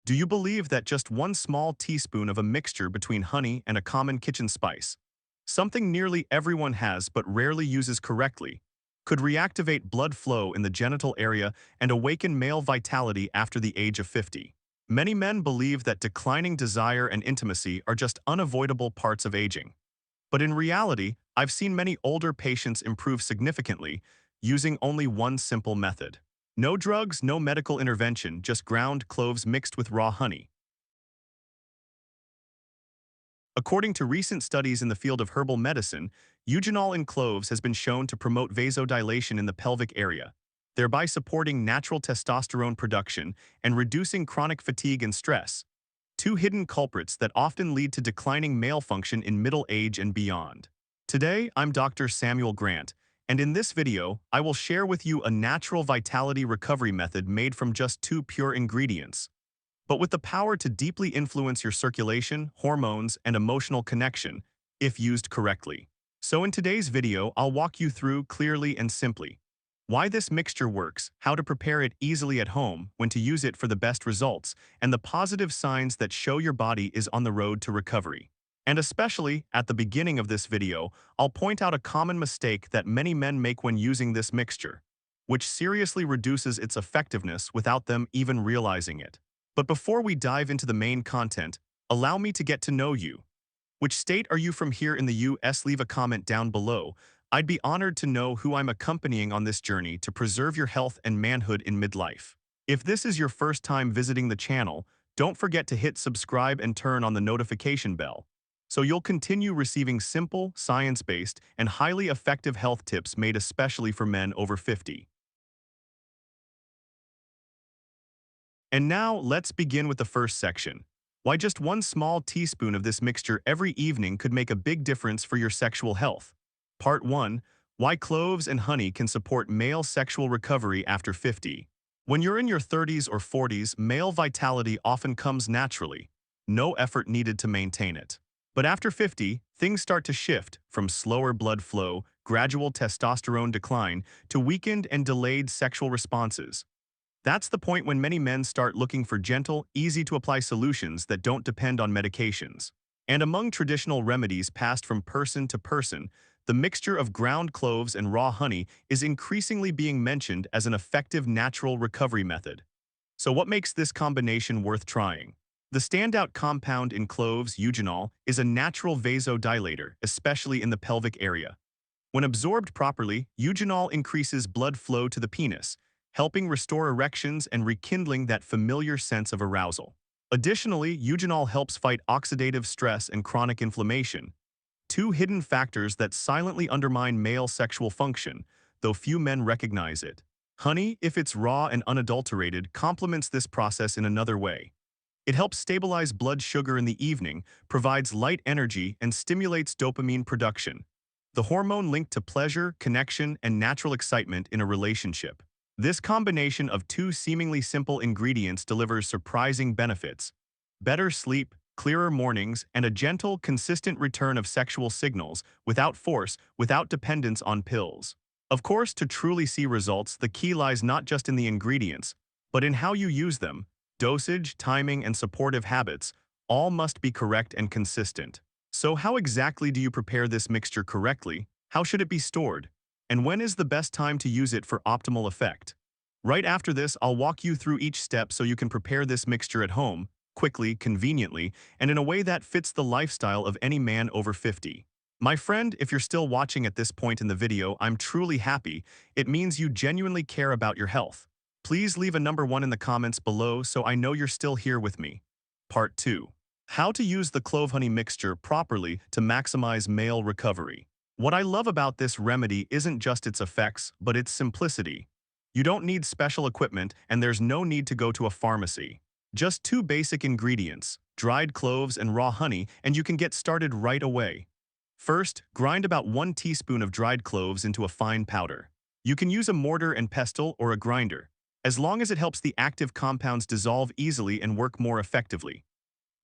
Do you believe that just one small teaspoon of a mixture between honey and a common kitchen spice, something nearly everyone has but rarely uses correctly, could reactivate blood flow in the genital area and awaken male vitality after the age of 50? Many men believe that declining desire and intimacy are just unavoidable parts of aging. But in reality, I've seen many older patients improve significantly using only one simple method. No drugs, no medical intervention, just ground cloves mixed with raw honey. According to recent studies in the field of herbal medicine, eugenol in cloves has been shown to promote vasodilation in the pelvic area, thereby supporting natural testosterone production and reducing chronic fatigue and stress, two hidden culprits that often lead to declining male function in middle age and beyond. Today, I'm Dr. Samuel Grant, and in this video, I will share with you a natural vitality recovery method made from just two pure ingredients, but with the power to deeply influence your circulation, hormones, and emotional connection, if used correctly. So in today's video, I'll walk you through clearly and simply why this mixture works, how to prepare it easily at home, when to use it for the best results, and the positive signs that show your body is on the road to recovery. And especially, at the beginning of this video, I'll point out a common mistake that many men make when using this mixture, which seriously reduces its effectiveness without them even realizing it. But before we dive into the main content, allow me to get to know you. Which state are you from here in the US? Leave a comment down below. I'd be honored to know who I'm accompanying on this journey to preserve your health and manhood in midlife. If this is your first time visiting the channel, don't forget to hit subscribe and turn on the notification bell, so you'll continue receiving simple, science-based, and highly effective health tips made especially for men over 50. And now, let's begin with the first section. Why just one small teaspoon of this mixture every evening could make a big difference for your sexual health. Part 1. Why cloves and honey can support male sexual recovery after 50. When you're in your 30s or 40s, male vitality often comes naturally. No effort needed to maintain it. But after 50, things start to shift, from slower blood flow, gradual testosterone decline, to weakened and delayed sexual responses. That's the point when many men start looking for gentle, easy-to-apply solutions that don't depend on medications. And among traditional remedies passed from person to person, the mixture of ground cloves and raw honey is increasingly being mentioned as an effective natural recovery method. So what makes this combination worth trying? The standout compound in cloves, eugenol, is a natural vasodilator, especially in the pelvic area. When absorbed properly, eugenol increases blood flow to the penis, helping restore erections and rekindling that familiar sense of arousal. Additionally, eugenol helps fight oxidative stress and chronic inflammation, two hidden factors that silently undermine male sexual function, though few men recognize it. Honey, if it's raw and unadulterated, complements this process in another way. It helps stabilize blood sugar in the evening, provides light energy, and stimulates dopamine production, the hormone linked to pleasure, connection, and natural excitement in a relationship. This combination of two seemingly simple ingredients delivers surprising benefits: better sleep, clearer mornings, and a gentle, consistent return of sexual signals without force, without dependence on pills. Of course, to truly see results, the key lies not just in the ingredients, but in how you use them. Dosage, timing, and supportive habits all must be correct and consistent. So how exactly do you prepare this mixture correctly? How should it be stored? And when is the best time to use it for optimal effect? Right after this, I'll walk you through each step so you can prepare this mixture at home, quickly, conveniently, and in a way that fits the lifestyle of any man over 50. My friend, if you're still watching at this point in the video, I'm truly happy. It means you genuinely care about your health. Please leave a number 1 in the comments below so I know you're still here with me. Part 2. How to use the clove honey mixture properly to maximize male recovery. What I love about this remedy isn't just its effects, but its simplicity. You don't need special equipment, and there's no need to go to a pharmacy. Just two basic ingredients, dried cloves and raw honey, and you can get started right away. First, grind about 1 teaspoon of dried cloves into a fine powder. You can use a mortar and pestle or a grinder, as long as it helps the active compounds dissolve easily and work more effectively.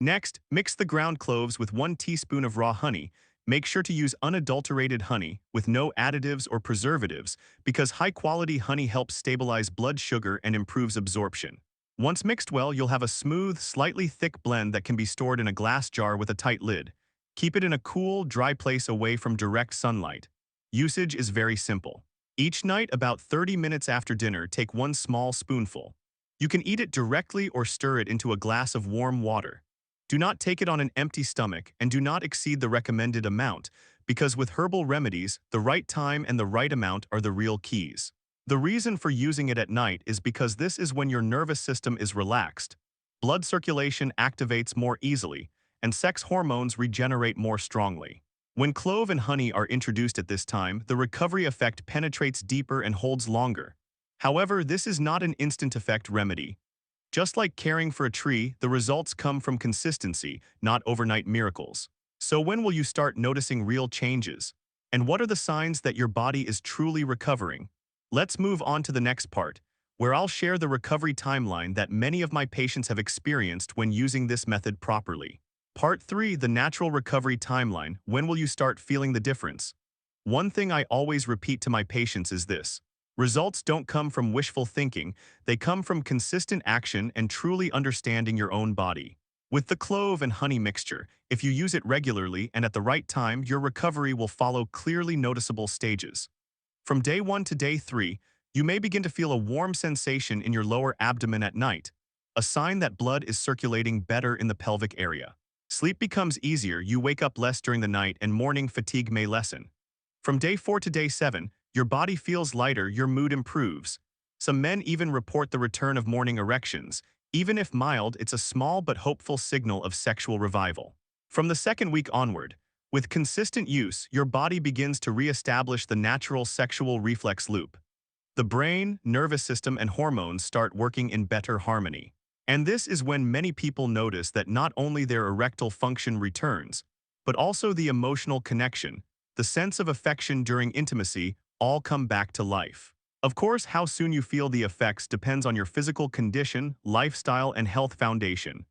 Next, mix the ground cloves with 1 teaspoon of raw honey. Make sure to use unadulterated honey with no additives or preservatives, because high-quality honey helps stabilize blood sugar and improves absorption. Once mixed well, you'll have a smooth, slightly thick blend that can be stored in a glass jar with a tight lid. Keep it in a cool, dry place away from direct sunlight. Usage is very simple. Each night, about 30 minutes after dinner, take one small spoonful. You can eat it directly or stir it into a glass of warm water. Do not take it on an empty stomach and do not exceed the recommended amount, because with herbal remedies, the right time and the right amount are the real keys. The reason for using it at night is because this is when your nervous system is relaxed. Blood circulation activates more easily, and sex hormones regenerate more strongly. When clove and honey are introduced at this time, the recovery effect penetrates deeper and holds longer. However, this is not an instant effect remedy. Just like caring for a tree, the results come from consistency, not overnight miracles. So when will you start noticing real changes? And what are the signs that your body is truly recovering? Let's move on to the next part, where I'll share the recovery timeline that many of my patients have experienced when using this method properly. Part 3, the natural recovery timeline. When will you start feeling the difference? One thing I always repeat to my patients is this. Results don't come from wishful thinking, they come from consistent action and truly understanding your own body. With the clove and honey mixture, if you use it regularly and at the right time, your recovery will follow clearly noticeable stages. From day 1 to day 3, you may begin to feel a warm sensation in your lower abdomen at night, a sign that blood is circulating better in the pelvic area. Sleep becomes easier, you wake up less during the night, and morning fatigue may lessen. From day 4 to day 7, your body feels lighter, your mood improves. Some men even report the return of morning erections. Even if mild, it's a small but hopeful signal of sexual revival. From the second week onward, with consistent use, your body begins to re-establish the natural sexual reflex loop. The brain, nervous system, and hormones start working in better harmony. And this is when many people notice that not only their erectile function returns, but also the emotional connection, the sense of affection during intimacy, all come back to life. Of course, how soon you feel the effects depends on your physical condition, lifestyle, and health foundation.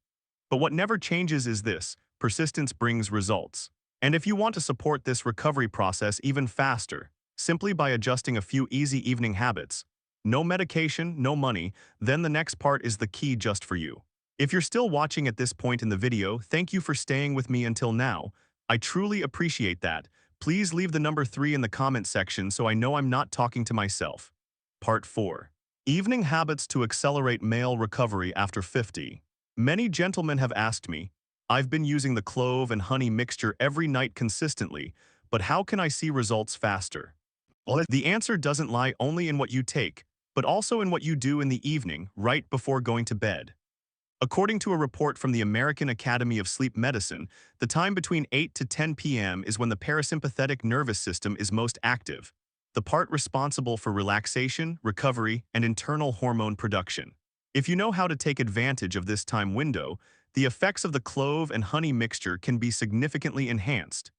But what never changes is this: persistence brings results. And if you want to support this recovery process even faster, simply by adjusting a few easy evening habits, no medication, no money, then the next part is the key just for you. If you're still watching at this point in the video, thank you for staying with me until now. I truly appreciate that. Please leave the number 3 in the comment section so I know I'm not talking to myself. Part 4. Evening habits to accelerate male recovery after 50. Many gentlemen have asked me, I've been using the clove and honey mixture every night consistently, but how can I see results faster? Well, the answer doesn't lie only in what you take, but also in what you do in the evening, right before going to bed. According to a report from the American Academy of Sleep Medicine, the time between 8 to 10 p.m. is when the parasympathetic nervous system is most active, the part responsible for relaxation, recovery, and internal hormone production. If you know how to take advantage of this time window, the effects of the clove and honey mixture can be significantly enhanced.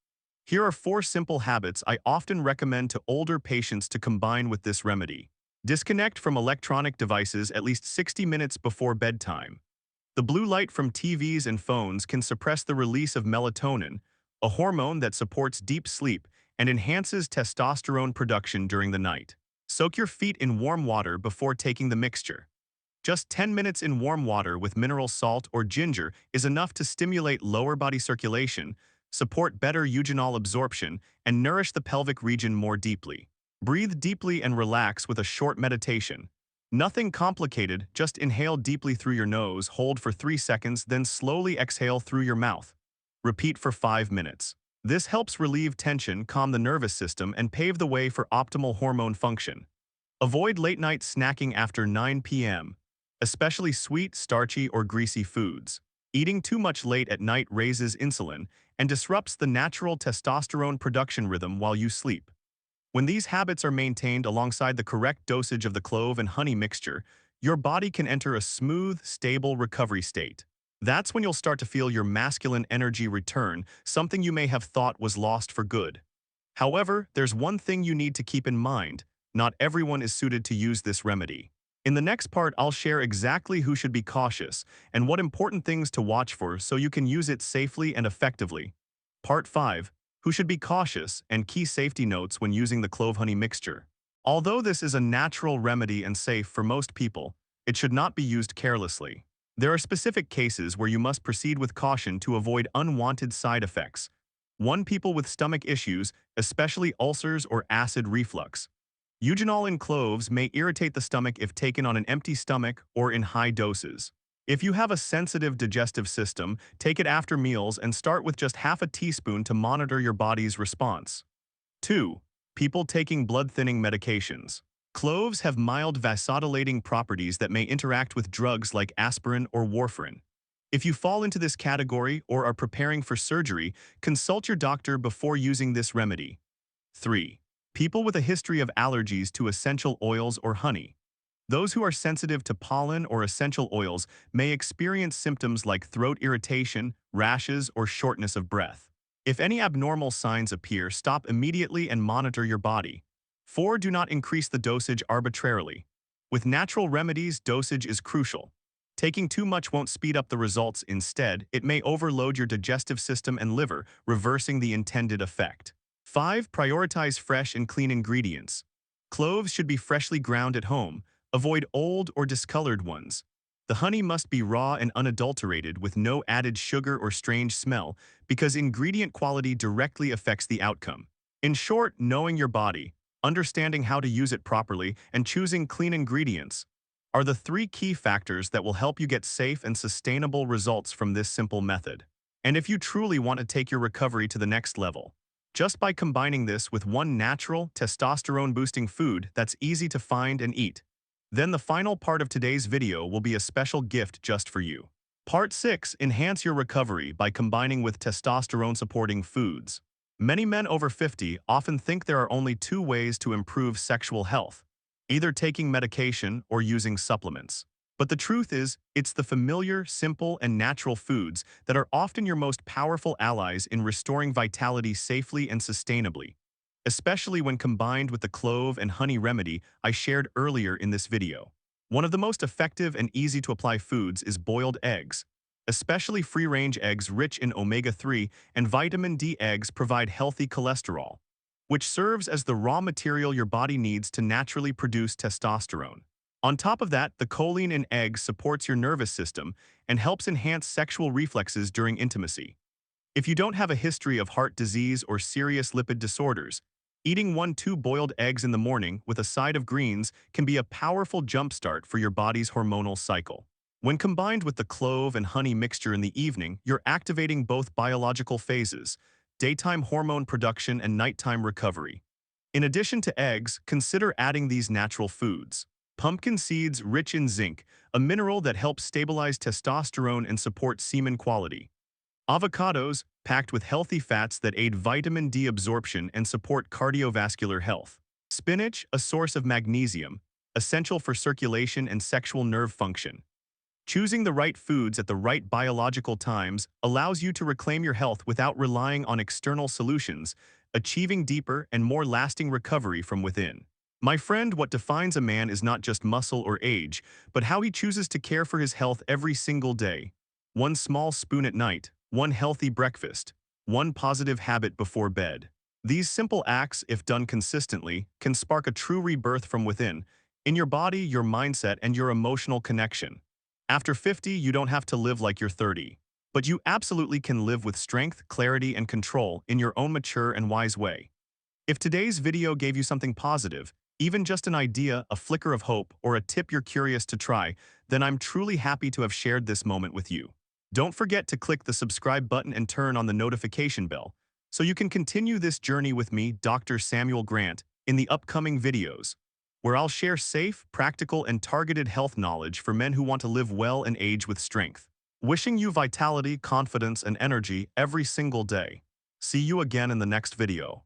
Here are 4 simple habits I often recommend to older patients to combine with this remedy. Disconnect from electronic devices at least 60 minutes before bedtime. The blue light from TVs and phones can suppress the release of melatonin, a hormone that supports deep sleep and enhances testosterone production during the night. Soak your feet in warm water before taking the mixture. Just 10 minutes in warm water with mineral salt or ginger is enough to stimulate lower body circulation, support better eugenol absorption, and nourish the pelvic region more deeply. Breathe deeply and relax with a short meditation. Nothing complicated, just inhale deeply through your nose, hold for 3 seconds, then slowly exhale through your mouth. Repeat for 5 minutes. This helps relieve tension, calm the nervous system, and pave the way for optimal hormone function. Avoid late-night snacking after 9 p.m., especially sweet, starchy, or greasy foods. Eating too much late at night raises insulin and disrupts the natural testosterone production rhythm while you sleep. When these habits are maintained alongside the correct dosage of the clove and honey mixture, your body can enter a smooth, stable recovery state. That's when you'll start to feel your masculine energy return, something you may have thought was lost for good. However, there's one thing you need to keep in mind: not everyone is suited to use this remedy. In the next part, I'll share exactly who should be cautious and what important things to watch for so you can use it safely and effectively. Part 5. Who should be cautious, and key safety notes when using the clove-honey mixture. Although this is a natural remedy and safe for most people, It should not be used carelessly. There are specific cases where you must proceed with caution to avoid unwanted side effects. 1. People with stomach issues, especially ulcers or acid reflux. Eugenol in cloves may irritate the stomach if taken on an empty stomach or in high doses. If you have a sensitive digestive system, take it after meals and start with just half a teaspoon to monitor your body's response. 2. People taking blood-thinning medications. Cloves have mild vasodilating properties that may interact with drugs like aspirin or warfarin. If you fall into this category or are preparing for surgery, consult your doctor before using this remedy. 3. People with a history of allergies to essential oils or honey. Those who are sensitive to pollen or essential oils may experience symptoms like throat irritation, rashes, or shortness of breath. If any abnormal signs appear, stop immediately and monitor your body. 4. Do not increase the dosage arbitrarily. With natural remedies, dosage is crucial. Taking too much won't speed up the results. Instead, it may overload your digestive system and liver, reversing the intended effect. 5. Prioritize fresh and clean ingredients. Cloves should be freshly ground at home. Avoid old or discolored ones. The honey must be raw and unadulterated with no added sugar or strange smell because ingredient quality directly affects the outcome. In short, knowing your body, understanding how to use it properly, and choosing clean ingredients are the 3 key factors that will help you get safe and sustainable results from this simple method. And if you truly want to take your recovery to the next level, just by combining this with one natural, testosterone-boosting food that's easy to find and eat, then the final part of today's video will be a special gift just for you. Part 6. Enhance your recovery by combining with testosterone-supporting foods. Many men over 50 often think there are only 2 ways to improve sexual health, either taking medication or using supplements. But the truth is, it's the familiar, simple, and natural foods that are often your most powerful allies in restoring vitality safely and sustainably, especially when combined with the clove and honey remedy I shared earlier in this video. One of the most effective and easy-to-apply foods is boiled eggs. Especially free-range eggs rich in omega-3 and vitamin D. Eggs provide healthy cholesterol, which serves as the raw material your body needs to naturally produce testosterone. On top of that, the choline in eggs supports your nervous system and helps enhance sexual reflexes during intimacy. If you don't have a history of heart disease or serious lipid disorders, eating 1-2 boiled eggs in the morning with a side of greens can be a powerful jumpstart for your body's hormonal cycle. When combined with the clove and honey mixture in the evening, you're activating both biological phases, daytime hormone production and nighttime recovery. In addition to eggs, consider adding these natural foods. Pumpkin seeds rich in zinc, a mineral that helps stabilize testosterone and support semen quality. Avocados, packed with healthy fats that aid vitamin D absorption and support cardiovascular health. Spinach, a source of magnesium, essential for circulation and sexual nerve function. Choosing the right foods at the right biological times allows you to reclaim your health without relying on external solutions, achieving deeper and more lasting recovery from within. My friend, what defines a man is not just muscle or age, but how he chooses to care for his health every single day. 1 small spoon at night, 1 healthy breakfast, 1 positive habit before bed. These simple acts, if done consistently, can spark a true rebirth from within, in your body, your mindset, and your emotional connection. After 50, you don't have to live like you're 30. But you absolutely can live with strength, clarity, and control in your own mature and wise way. If today's video gave you something positive, even just an idea, a flicker of hope, or a tip you're curious to try, then I'm truly happy to have shared this moment with you. Don't forget to click the subscribe button and turn on the notification bell, so you can continue this journey with me, Dr. Samuel Grant, in the upcoming videos, where I'll share safe, practical, and targeted health knowledge for men who want to live well and age with strength. Wishing you vitality, confidence, and energy every single day. See you again in the next video.